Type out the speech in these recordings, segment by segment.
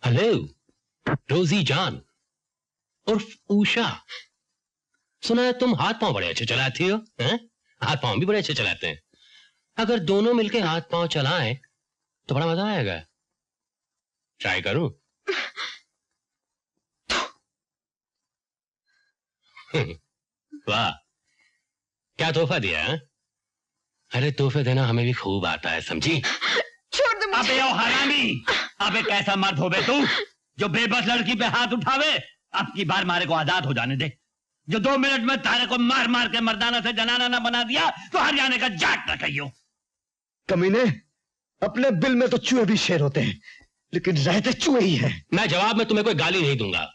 Hello रोजी जान उर्फ उषा, सुना है तुम हाथ पांव बड़े अच्छे चलाती हो, हैं? हाथ पांव भी बड़े अच्छे चलाते हैं। अगर दोनों मिलके हाथ पांव चलाएं तो बड़ा मजा आएगा। ट्राई करूं? वाह, क्या तोहफा दिया है? अरे तोहफे देना हमें भी खूब आता है, समझी? छोड़ दे मुझे। अबे ओ हरामी, अबे कैसा मर्द हो बे तू जो बेबस लड़की पे हाथ उठावे। अब की बार मारे को आजाद हो जाने दे। जो 2 मिनट में तारे को मार मार के मर्दाना से जनाना ना बना दिया तो हरियाणा का जाट ना कहियो। कमीने, अपने बिल में तो चूहे भी शेर होते हैं, लेकिन रहते चूहे ही हैं। मैं जवाब में तुम्हें कोई गाली नहीं दूंगा,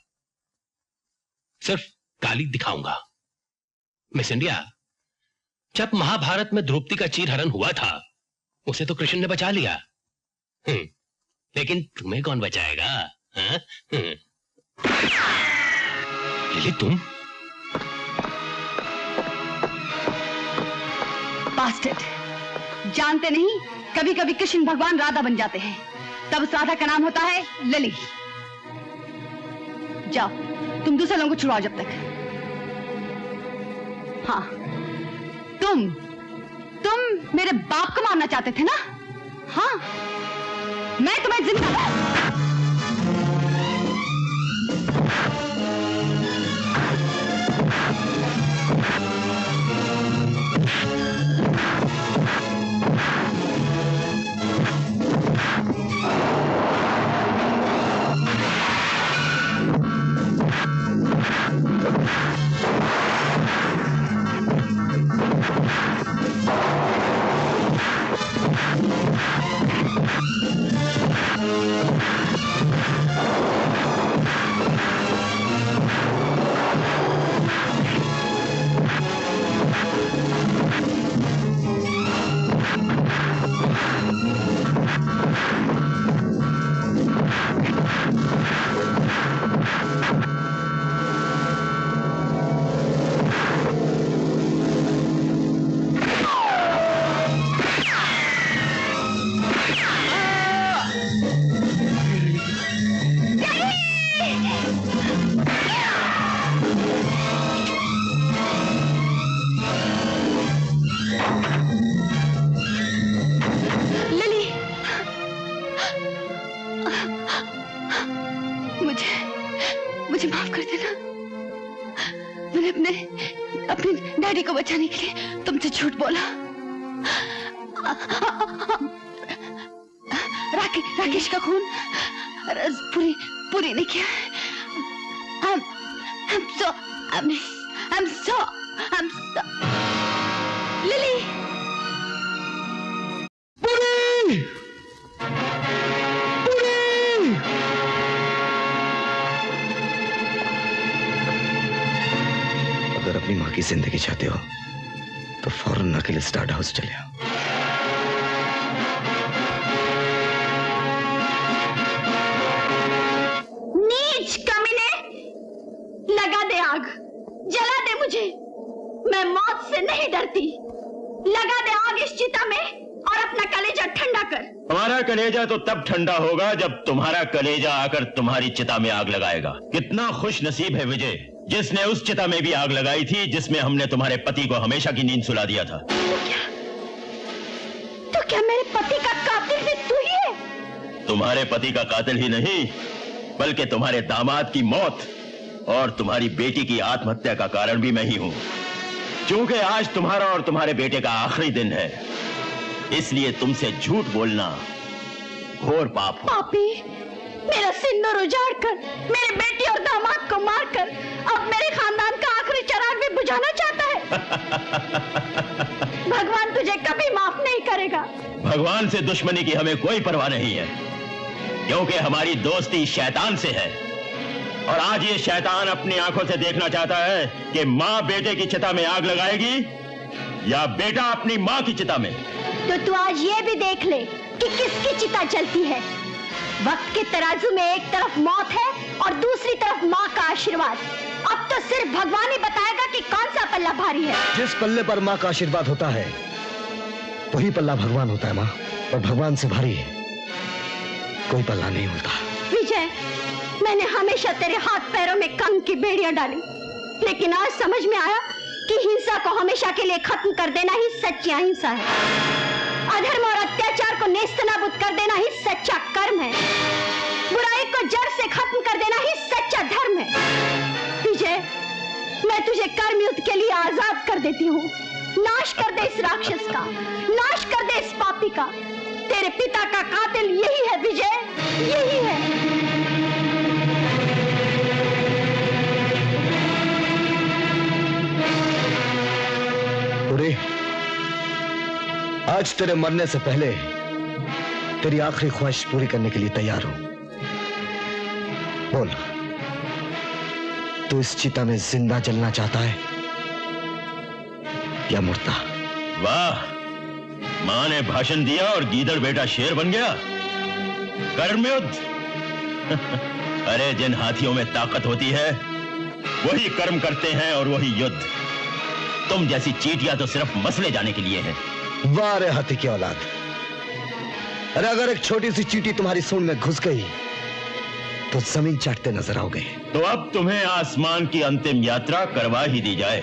सिर्फ गाली दिखाऊंगा। मिस इंडिया, जब महाभारत में द्रौपदी का चीरहरण हुआ था उसे तो कृष्ण ने बचा लिया, लेकिन तुम्हें कौन बचाएगा? लिली तुम? बास्टर्ड, जानते नहीं कभी कभी कृष्ण भगवान राधा बन जाते हैं, तब उस राधा का नाम होता है लिली। जाओ तुम दूसरे लोगों को छुड़ाओ जब तक। हाँ, तुम मेरे बाप को मारना चाहते थे ना? हाँ, मैं तुम्हें जिंदा मुझे माफ कर देना। मैंने अपने डैडी को बचाने के लिए तुमसे झूठ बोला। राकेश का खून पूरी नहीं किया। I'm so लिली अगर अपनी माँ की जिंदगी चाहते हो तो फौरन अकेले स्टार्ट हाउस चले आओ। नीच कमीने, लगा दे आग, जला दे मुझे। मैं मौत से नहीं डरती। लगा दे आग इस चिता में और अपना कलेजा ठंडा कर। हमारा कलेजा तो तब ठंडा होगा जब तुम्हारा कलेजा आकर तुम्हारी चिता में आग लगाएगा। कितना खुश नसीब है विजय, जिसने उस चिता में भी आग लगाई थी जिसमें हमने तुम्हारे पति को हमेशा की नींद सुला दिया था। तो क्या मेरे पति का कातिल भी तू ही है? तुम्हारे पति का कातिल ही नहीं, बल्कि तुम्हारे दामाद की मौत और तुम्हारी बेटी की आत्महत्या का कारण भी मैं ही हूं। क्योंकि आज तुम्हारा और तुम्हारे बेटे का आखिरी दिन है, इसलिए तुमसे झूठ बोलना घोर पाप हो। पापी, मेरा सिंदूर उजाड़ कर, मेरे बेटी और दामाद को मारकर अब मेरे खानदान का आखिरी चिराग भी बुझाना चाहता है। भगवान तुझे कभी माफ नहीं करेगा। भगवान से दुश्मनी की हमें कोई परवाह नहीं है, क्योंकि हमारी दोस्ती शैतान से है। और आज ये शैतान अपनी आंखों से देखना चाहता है कि माँ बेटे की चिता में आग लगाएगी या बेटा अपनी माँ की चिता में। तो तू आज ये भी देख ले कि किसकी चिता जलती है। वक्त के तराजू में एक तरफ मौत है और दूसरी तरफ माँ का आशीर्वाद। अब तो सिर्फ भगवान ही बताएगा कि कौन सा पल्ला भारी है। जिस पल्ले पर माँ का आशीर्वाद होता है वही पल्ला भगवान होता है माँ, और भगवान से भारी है। कोई बल्ला नहीं होता। विजय, मैंने हमेशा तेरे हाथ पैरों में कंग की बेड़ियां डाली, लेकिन आज समझ में आया कि हिंसा को हमेशा के लिए खत्म कर देना ही सच्ची अहिंसा है। अधर्म और अत्याचार को नेस्तनाबूद कर देना ही सच्चा कर्म है। बुराई को जड़ से खत्म कर देना ही सच्चा धर्म है। विजय, मैं तुझे कर्म युद्ध के लिए आजाद कर देती हूँ। नाश कर दे इस राक्षस का, नाश कर दे इस पापी का। तेरे पिता का कातिल यही है विजय, यही है। आज तेरे मरने से पहले तेरी आखिरी ख्वाहिश पूरी करने के लिए तैयार हूं। बोल, तू इस चिता में जिंदा जलना चाहता है या मुर्दा? वाह, मां ने भाषण दिया और गीदड़ बेटा शेर बन गया। कर्मयुद्ध। अरे जिन हाथियों में ताकत होती है वही कर्म करते हैं और वही युद्ध। तुम जैसी चींटियां तो सिर्फ मसले जाने के लिए है। वाह रे हाथी की औलाद। अरे अगर एक छोटी सी चींटी तुम्हारी सूंड में घुस गई तो जमीन चाटते नजर आओगे। तो अब तुम्हें आसमान की अंतिम यात्रा करवा ही दी जाए।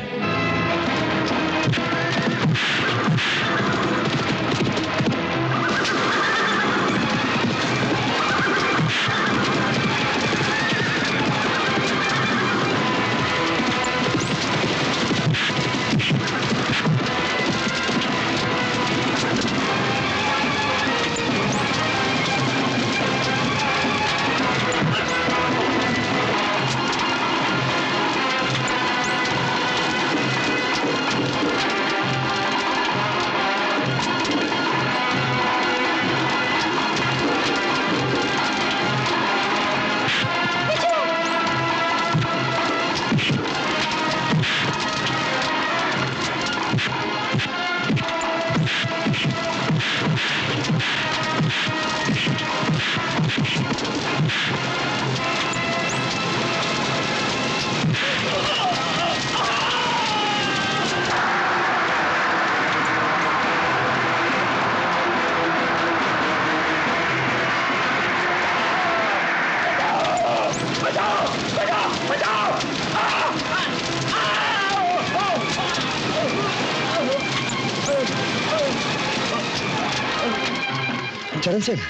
चरण सिंह,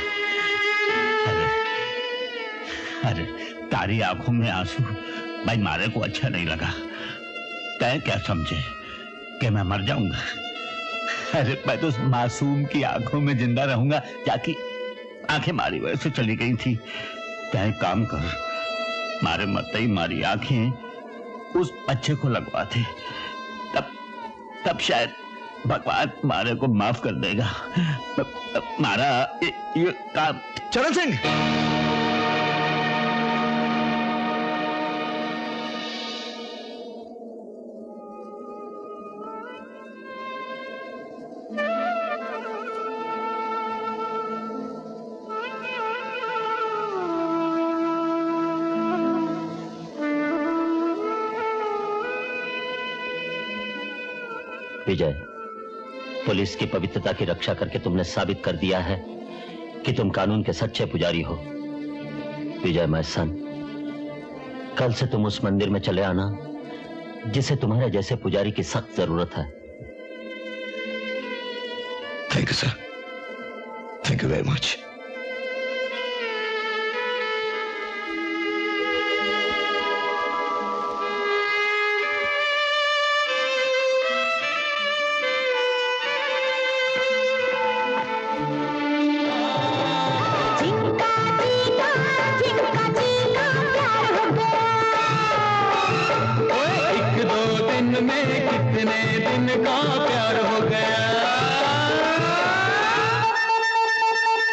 अरे तारी आंखों में आंसू भाई मारे को अच्छा नहीं लगा। तय क्या समझे कि मैं मर जाऊंगा? अरे मैं तो उस मासूम की आंखों में जिंदा रहूंगा जाकि आंखें मारी वजह से चली गई थी। तय काम कर, मारे मरते ही मारी आंखें उस बच्चे को लगवा दे, तब शायद भगवान मारे को माफ कर देगा। मारा ये काम। चरण सिंह, विजय, पुलिस की पवित्रता की रक्षा करके तुमने साबित कर दिया है कि तुम कानून के सच्चे पुजारी हो। विजय माय सन, कल से तुम उस मंदिर में चले आना जिसे तुम्हारे जैसे पुजारी की सख्त जरूरत है। Thank you sir, thank you very much. कितने दिन का प्यार हो गया।